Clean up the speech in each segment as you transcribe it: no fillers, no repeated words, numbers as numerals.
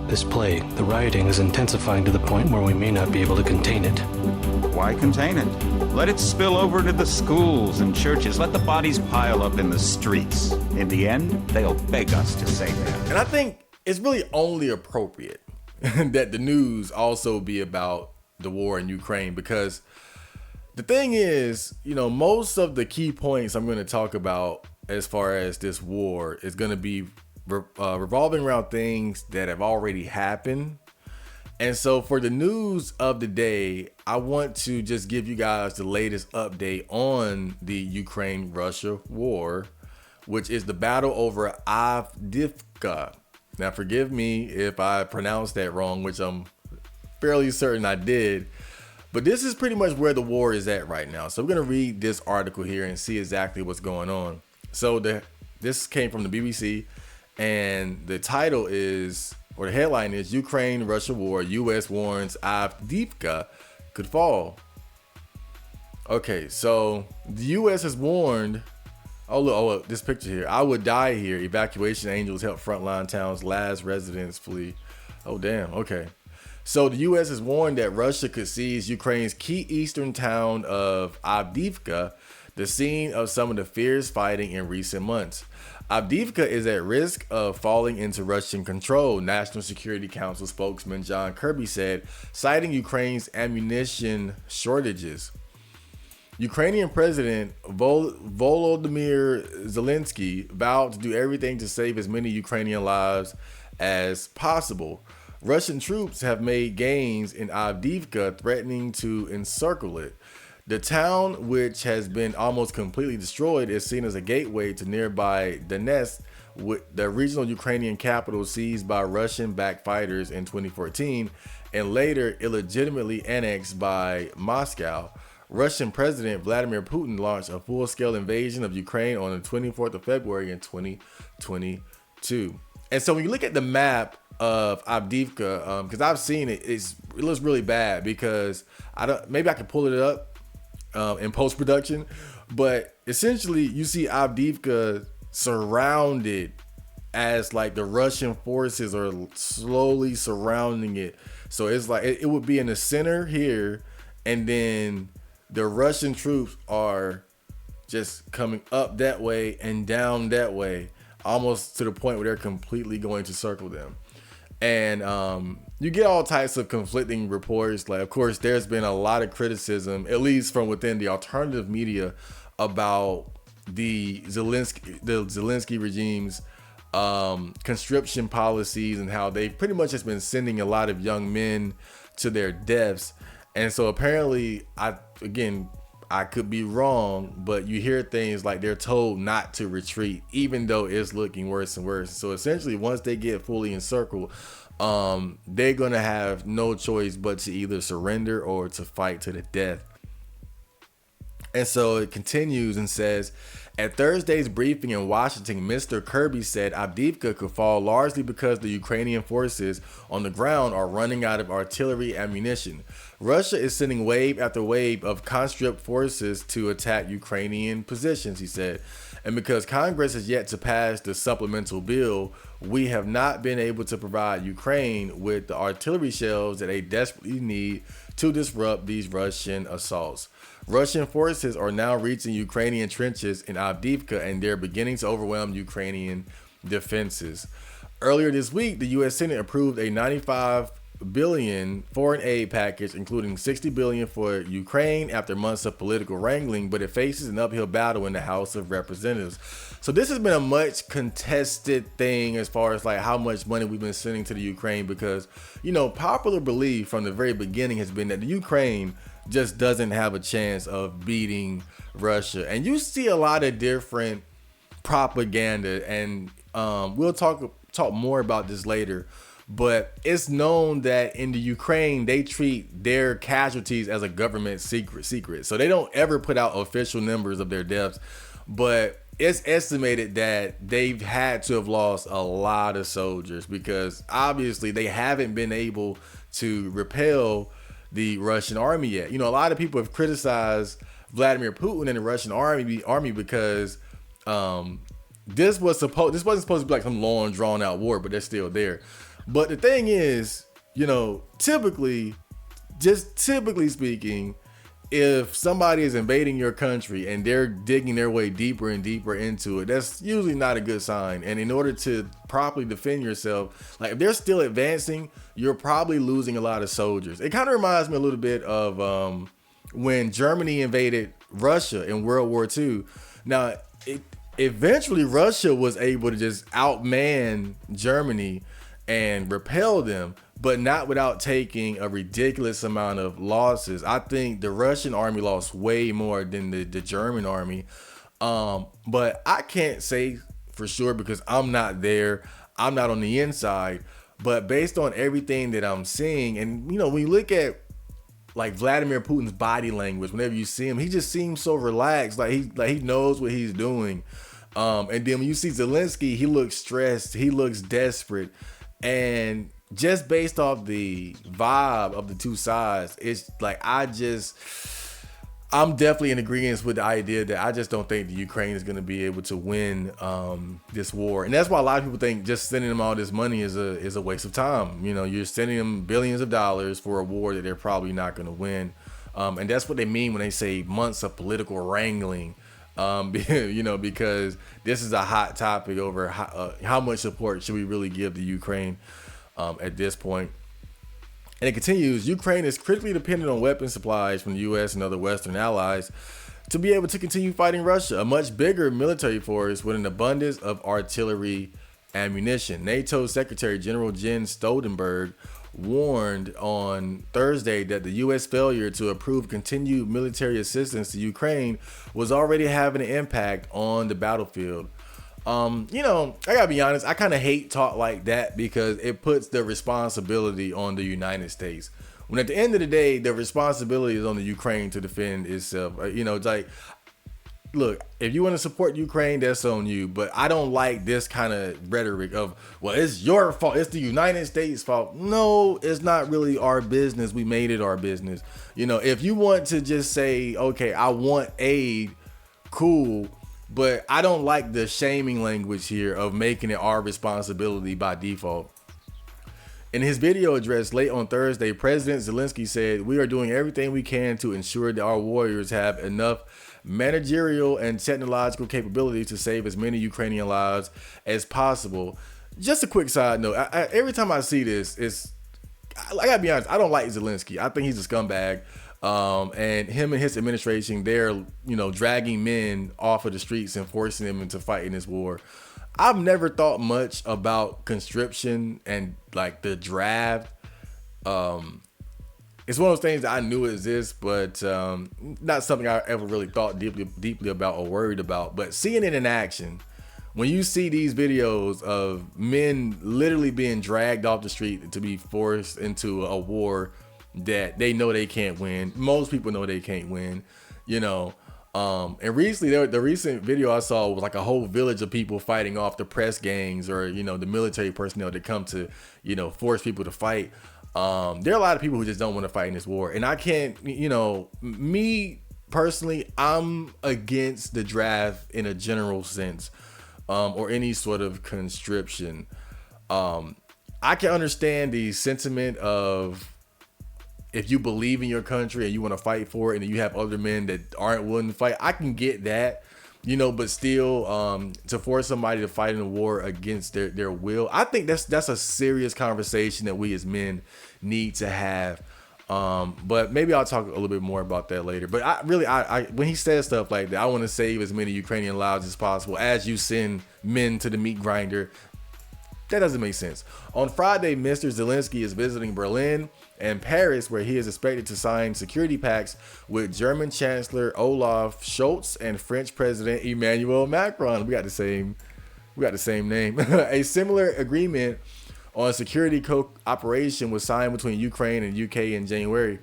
This plague, the rioting is intensifying to the point where we may not be able to contain it. Why contain it? Let it spill over to the schools and churches. Let the bodies pile up in the streets. In the end, they'll beg us to say that. And I think it's really only appropriate that the news also be about the war in Ukraine, because the thing is, most of the key points I'm going to talk about as far as this war is going to be revolving around things that have already happened. And so for the news of the day, I want to just give you guys the latest update on the Ukraine-Russia war, which is the battle over Avdiivka. Now, forgive me if I pronounced that wrong, which I'm fairly certain I did. But this is pretty much where the war is at right now. So we're going to read this article here and see exactly what's going on. So this came from the BBC, and the title is, or the headline is, Ukraine-Russia war, U.S. warns Avdiivka could fall. Okay, so the U.S. has warned, look, this picture here. I would die here. Evacuation angels help frontline towns, last residents flee. Oh, damn. Okay. So the U.S. has warned that Russia could seize Ukraine's key eastern town of Avdiivka, the scene of some of the fierce fighting in recent months. Avdiivka is at risk of falling into Russian control, National Security Council spokesman John Kirby said, citing Ukraine's ammunition shortages. Ukrainian President Volodymyr Zelensky vowed to do everything to save as many Ukrainian lives as possible. Russian troops have made gains in Avdiivka, threatening to encircle it. The town, which has been almost completely destroyed, is seen as a gateway to nearby Donetsk, with the regional Ukrainian capital seized by Russian-backed fighters in 2014 and later illegitimately annexed by Moscow. Russian President Vladimir Putin launched a full-scale invasion of Ukraine on the 24th of February in 2022. And so when you look at the map of Avdiivka, because I've seen it, it looks really bad, because maybe I can pull it up in post-production, but essentially you see Avdiivka surrounded as like the Russian forces are slowly surrounding it. So it's like it would be in the center here, and then the Russian troops are just coming up that way and down that way, almost to the point where they're completely going to circle them. And you get all types of conflicting reports. Like, of course, there's been a lot of criticism, at least from within the alternative media, about the Zelensky regime's conscription policies and how they pretty much has been sending a lot of young men to their deaths. And so apparently, I could be wrong, but you hear things like they're told not to retreat, even though it's looking worse and worse. So essentially, once they get fully encircled, they're going to have no choice but to either surrender or to fight to the death. And so it continues and says, at Thursday's briefing in Washington, Mr. Kirby said Avdiivka could fall largely because the Ukrainian forces on the ground are running out of artillery ammunition. Russia is sending wave after wave of conscript forces to attack Ukrainian positions, he said. And because Congress has yet to pass the supplemental bill, we have not been able to provide Ukraine with the artillery shells that they desperately need to disrupt these Russian assaults. Russian forces are now reaching Ukrainian trenches in Avdiivka, and they're beginning to overwhelm Ukrainian defenses. Earlier this week, the U.S. Senate approved a $95 billion foreign aid package, including $60 billion for Ukraine after months of political wrangling, but it faces an uphill battle in the House of Representatives. So this has been a much contested thing as far as like how much money we've been sending to the Ukraine, because, popular belief from the very beginning has been that the Ukraine just doesn't have a chance of beating Russia. And you see a lot of different propaganda, and we'll talk more about this later. But it's known that in the Ukraine, they treat their casualties as a government secret. So they don't ever put out official numbers of their deaths. But it's estimated that they've had to have lost a lot of soldiers, because obviously they haven't been able to repel the Russian army yet. A lot of people have criticized Vladimir Putin and the Russian army because this wasn't supposed to be like some long drawn out war, but they're still there. But the thing is, typically speaking, if somebody is invading your country and they're digging their way deeper and deeper into it, that's usually not a good sign. And in order to properly defend yourself, like if they're still advancing, you're probably losing a lot of soldiers. It kind of reminds me a little bit of when Germany invaded Russia in World War II. Now, eventually Russia was able to just outman Germany and repel them, but not without taking a ridiculous amount of losses. I think the Russian army lost way more than the German army. But I can't say for sure because I'm not there. I'm not on the inside. But based on everything that I'm seeing, and when you look at like Vladimir Putin's body language, whenever you see him, he just seems so relaxed, like he knows what he's doing. And then when you see Zelensky, he looks stressed, he looks desperate. And just based off the vibe of the two sides, it's like I'm definitely in agreement with the idea that I just don't think the Ukraine is going to be able to win this war. And that's why a lot of people think just sending them all this money is a waste of time. You're sending them billions of dollars for a war that they're probably not going to win. And that's what they mean when they say months of political wrangling. Because this is a hot topic over how much support should we really give to Ukraine at this point. And it continues, Ukraine is critically dependent on weapon supplies from the U.S. and other Western allies to be able to continue fighting Russia, a much bigger military force with an abundance of artillery ammunition. NATO Secretary General Jens Stoltenberg warned on Thursday that the U.S. failure to approve continued military assistance to Ukraine was already having an impact on the battlefield. I gotta be honest, I kind of hate talk like that because it puts the responsibility on the United States. When at the end of the day, the responsibility is on the Ukraine to defend itself. It's like, look, if you want to support Ukraine, that's on you. But I don't like this kind of rhetoric of, well, it's your fault. It's the United States' fault. No, it's not really our business. We made it our business. If you want to just say, okay, I want aid, cool. But I don't like the shaming language here of making it our responsibility by default. In his video address late on Thursday, President Zelensky said, "We are doing everything we can to ensure that our warriors have enough managerial and technological capability to save as many Ukrainian lives as possible." Just a quick side note. Every time I see this, I gotta be honest, I don't like Zelensky. I think he's a scumbag. And him and his administration, they're, dragging men off of the streets and forcing them into fighting this war. I've never thought much about conscription and like the draft. It's one of those things that I knew exists, but not something I ever really thought deeply about or worried about. But seeing it in action, when you see these videos of men literally being dragged off the street to be forced into a war that they know they can't win. Most people know they can't win, and recently the recent video I saw was like a whole village of people fighting off the press gangs or, the military personnel that come to, force people to fight. There are a lot of people who just don't want to fight in this war. And I can't, me personally, I'm against the draft in a general sense, or any sort of conscription. I can understand the sentiment of, if you believe in your country and you want to fight for it and you have other men that aren't willing to fight, I can get that, but still, to force somebody to fight in a war against their will, I think that's a serious conversation that we as men need to have. But maybe I'll talk a little bit more about that later. But I when he says stuff like that, I want to save as many Ukrainian lives as possible as you send men to the meat grinder. That doesn't make sense. On Friday, Mr. Zelensky is visiting Berlin and Paris, where he is expected to sign security pacts with German Chancellor Olaf Scholz and French President Emmanuel Macron. We got the same name. A similar agreement on security cooperation was signed between Ukraine and UK in January.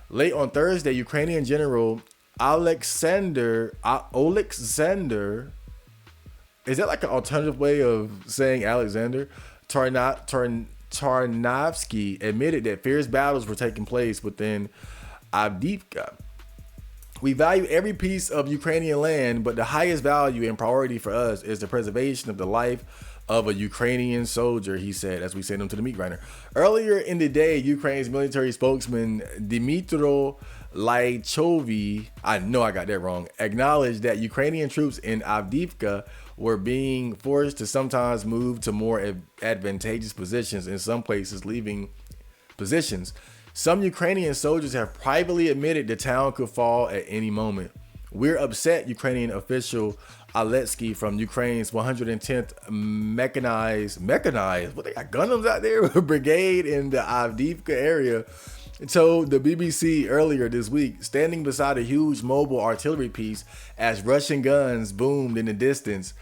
Late on Thursday, Ukrainian General Alexander, is that like an alternative way of saying Alexander? Tarnovsky admitted that fierce battles were taking place within Avdiivka. "We value every piece of Ukrainian land, but the highest value and priority for us is the preservation of the life of a Ukrainian soldier, he said, as we sent him to the meat grinder. Earlier in the day, Ukraine's military spokesman Dmytro Lychovi, I know I got that wrong, acknowledged that Ukrainian troops in Avdiivka were being forced to sometimes move to more advantageous positions, in some places leaving positions. Some Ukrainian soldiers have privately admitted the town could fall at any moment. We're upset, Ukrainian official Aletsky from Ukraine's 110th mechanized, what they got gunners out there, brigade in the Avdiivka area, told the BBC earlier this week, standing beside a huge mobile artillery piece as Russian guns boomed in the distance.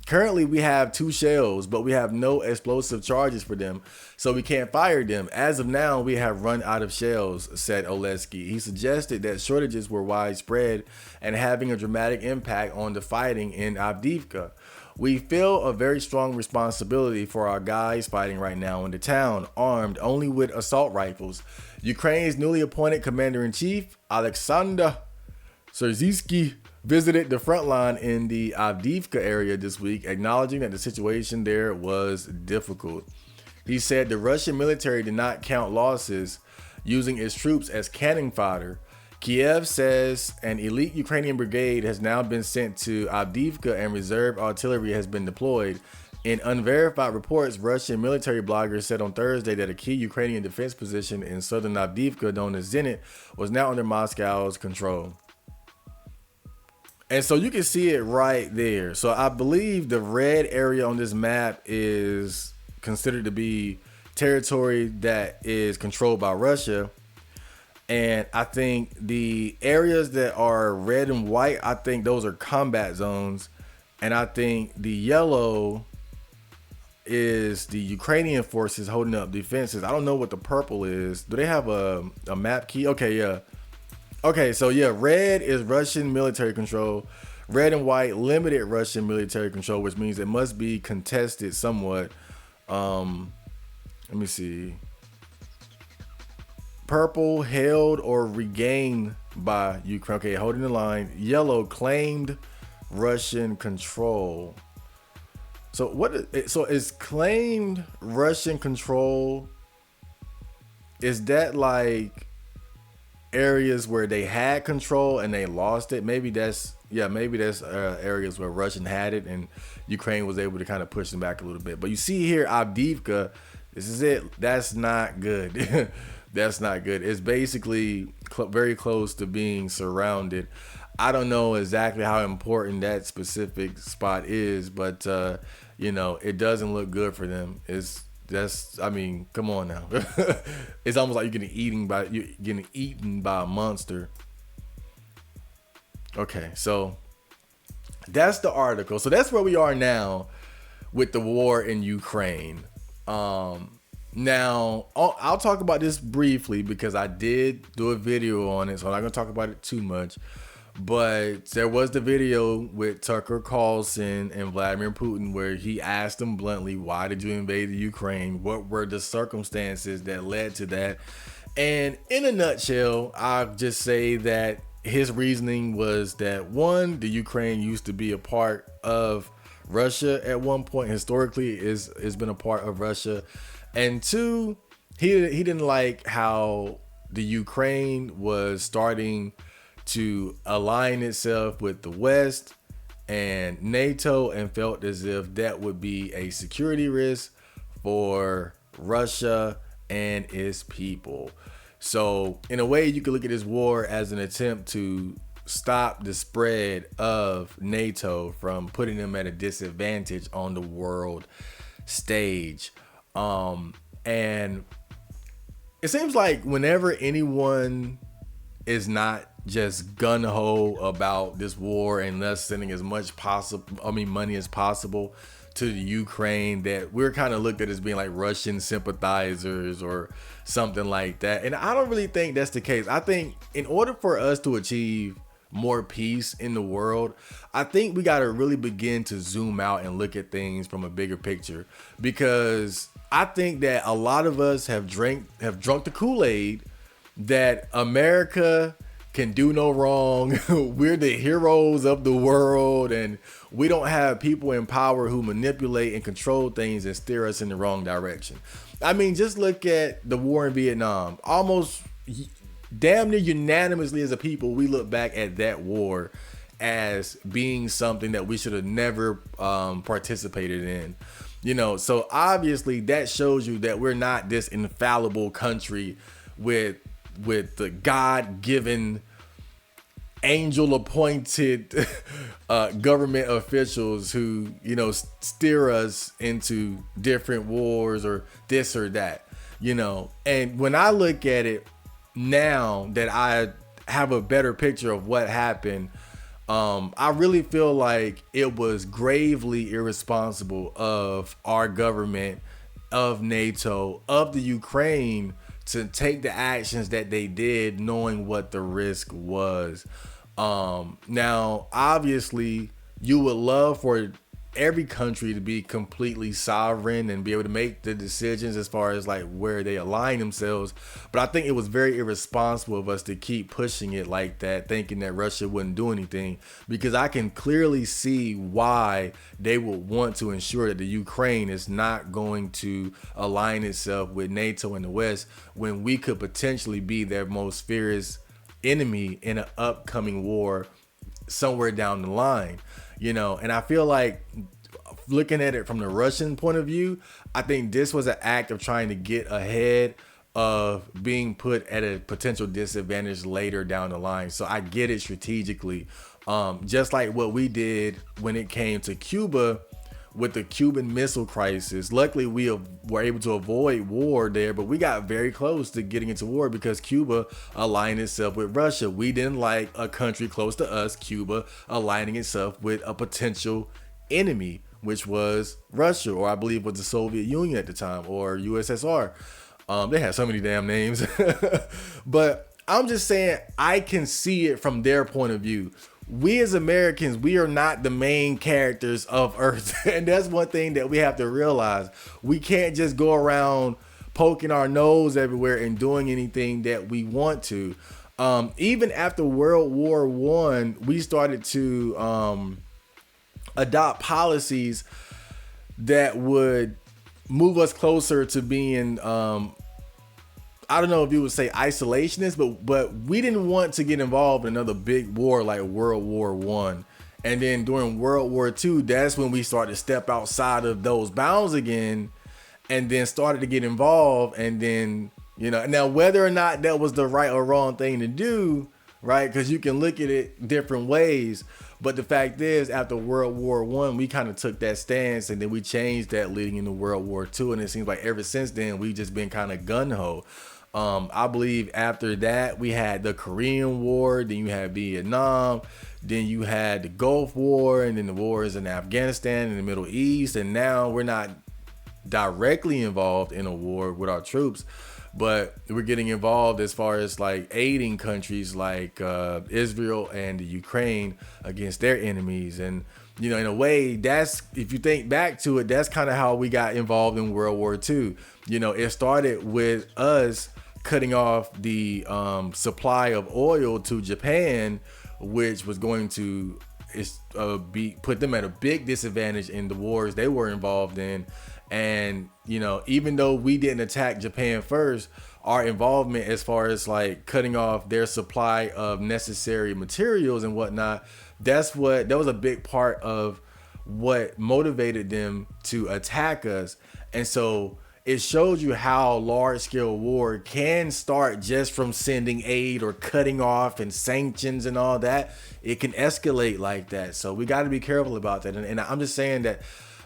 Currently, we have 2 shells, but we have no explosive charges for them, so we can't fire them. As of now, we have run out of shells, said Olesky. He suggested that shortages were widespread and having a dramatic impact on the fighting in Avdiivka. We feel a very strong responsibility for our guys fighting right now in the town, armed only with assault rifles. Ukraine's newly appointed commander-in-chief, Alexander Serzysky, visited the front line in the Avdiivka area this week, acknowledging that the situation there was difficult. He said the Russian military did not count losses, using its troops as cannon fodder. Kiev says an elite Ukrainian brigade has now been sent to Avdiivka and reserve artillery has been deployed. In unverified reports, Russian military bloggers said on Thursday that a key Ukrainian defense position in southern Avdiivka, known as Zenit, was now under Moscow's control. And so you can see it right there. So I believe the red area on this map is considered to be territory that is controlled by Russia. And I think the areas that are red and white, I think those are combat zones. And I think the yellow is the Ukrainian forces holding up defenses. I don't know what the purple is. Do they have a map key? Okay, yeah. Okay, so yeah, red is Russian military control. Red and white, limited Russian military control, which means it must be contested somewhat. Let me see. Purple, held or regained by Ukraine. Okay, holding the line. Yellow, claimed Russian control. So so is claimed Russian control, is that like areas where they had control and they lost it? Maybe that's areas where Russian had it and Ukraine was able to kind of push them back a little bit. But you see here, Avdiivka, this is it. That's not good. That's not good. It's basically very close to being surrounded. I don't know exactly how important that specific spot is, but it doesn't look good for them. I mean, come on now. It's almost like you're getting eaten by a monster. Okay, so that's the article. So that's where we are now with the war in Ukraine. Now, I'll talk about this briefly because I did do a video on it, so I'm not going to talk about it too much. But there was the video with Tucker Carlson and Vladimir Putin where he asked him bluntly, why did you invade the Ukraine? What were the circumstances that led to that? And in a nutshell, I'll just say that his reasoning was that, one, the Ukraine used to be a part of Russia at one point. Historically, it's been a part of Russia. And two, he didn't like how the Ukraine was starting to align itself with the West and NATO, and felt as if that would be a security risk for Russia and its people. So in a way, you could look at this war as an attempt to stop the spread of NATO from putting them at a disadvantage on the world stage. And it seems like whenever anyone is not just gun-ho about this war and thus sending as much money as possible to the Ukraine, that we're kind of looked at as being like Russian sympathizers or something like that. And I don't really think that's the case. I think in order for us to achieve more peace in the world, I think we got to really begin to zoom out and look at things from a bigger picture, because I think that a lot of us have drunk the Kool-Aid that America can do no wrong. We're the heroes of the world, and we don't have people in power who manipulate and control things and steer us in the wrong direction. I mean, just look at the war in Vietnam. Almost damn near unanimously as a people, we look back at that war as being something that we should have never participated in. You know, so obviously that shows you that we're not this infallible country with the God-given, angel-appointed government officials who, you know, steer us into different wars or this or that, you know. And when I look at it now that I have a better picture of what happened, I really feel like it was gravely irresponsible of our government, of NATO, of the Ukraine to take the actions that they did, knowing what the risk was. Now, obviously, you would love for every country to be completely sovereign and be able to make the decisions as far as like where they align themselves. But I think it was very irresponsible of us to keep pushing it like that, thinking that Russia wouldn't do anything, because I can clearly see why they would want to ensure that the Ukraine is not going to align itself with NATO and the West when we could potentially be their most fierce enemy in an upcoming war somewhere down the line. You know, and I feel like looking at it from the Russian point of view, I think this was an act of trying to get ahead of being put at a potential disadvantage later down the line. So I get it strategically. Just like what we did when it came to Cuba with the Cuban Missile Crisis. Luckily, we were able to avoid war there, but we got very close to getting into war because Cuba aligned itself with Russia. We didn't like a country close to us, Cuba, aligning itself with a potential enemy, which was Russia, or I believe was the Soviet Union at the time, or USSR. They had so many damn names. But I'm just saying, I can see it from their point of view. We as Americans, we are not the main characters of Earth. And that's one thing that we have to realize. We can't just go around poking our nose everywhere and doing anything that we want to. Even after World War I, we started to adopt policies that would move us closer to being I don't know if you would say isolationist, but we didn't want to get involved in another big war like World War I. And then during World War II, that's when we started to step outside of those bounds again, and then started to get involved. And then, you know, now whether or not that was the right or wrong thing to do, right? Because you can look at it different ways. But the fact is, after World War I, we kind of took that stance, and then we changed that leading into World War II. And it seems like ever since then, we've just been kind of gung-ho. I believe after that, we had the Korean War, then you had Vietnam, then you had the Gulf War, and then the wars in Afghanistan and the Middle East. And now we're not directly involved in a war with our troops, but we're getting involved as far as like aiding countries like Israel and the Ukraine against their enemies. And, you know, in a way, that's, if you think back to it, that's kind of how we got involved in World War II. You know, it started with us cutting off the supply of oil to Japan, which was going to put them at a big disadvantage in the wars they were involved in. And, you know, even though we didn't attack Japan first, our involvement as far as like cutting off their supply of necessary materials and whatnot, that was a big part of what motivated them to attack us. And so it shows you how large-scale war can start just from sending aid or cutting off and sanctions and all that. It can escalate like that. So we got to be careful about that. And I'm just saying that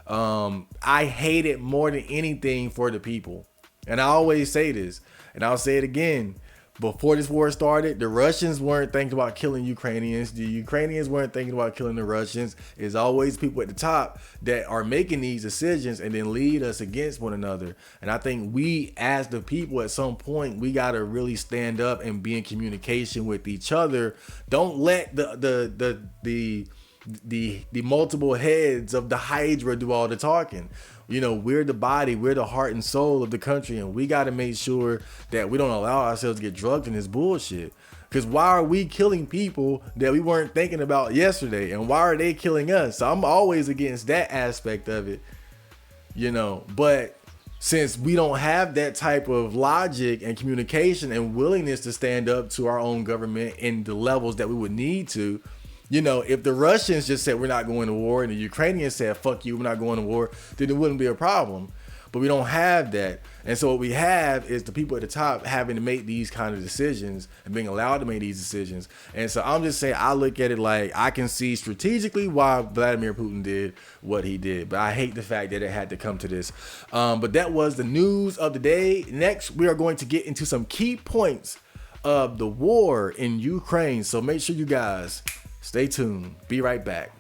I hate it more than anything for the people. And I always say this, and I'll say it again. Before this war started, the Russians weren't thinking about killing Ukrainians. The Ukrainians weren't thinking about killing the Russians. It's always people at the top that are making these decisions and then lead us against one another. And I think we, as the people, at some point, we got to really stand up and be in communication with each other. Don't let the multiple heads of the Hydra do all the talking. You know, we're the body, we're the heart and soul of the country, and we got to make sure that we don't allow ourselves to get drugged in this bullshit. Because why are we killing people that we weren't thinking about yesterday? And why are they killing us? So I'm always against that aspect of it, you know. But since we don't have that type of logic and communication and willingness to stand up to our own government in the levels that we would need to, you know, if the Russians just said we're not going to war and the Ukrainians said, fuck you, we're not going to war, then it wouldn't be a problem. But we don't have that. And so what we have is the people at the top having to make these kind of decisions and being allowed to make these decisions. And so I'm just saying, I look at it like I can see strategically why Vladimir Putin did what he did. But I hate the fact that it had to come to this. But that was the news of the day. Next, we are going to get into some key points of the war in Ukraine. So make sure you guys stay tuned. Be right back.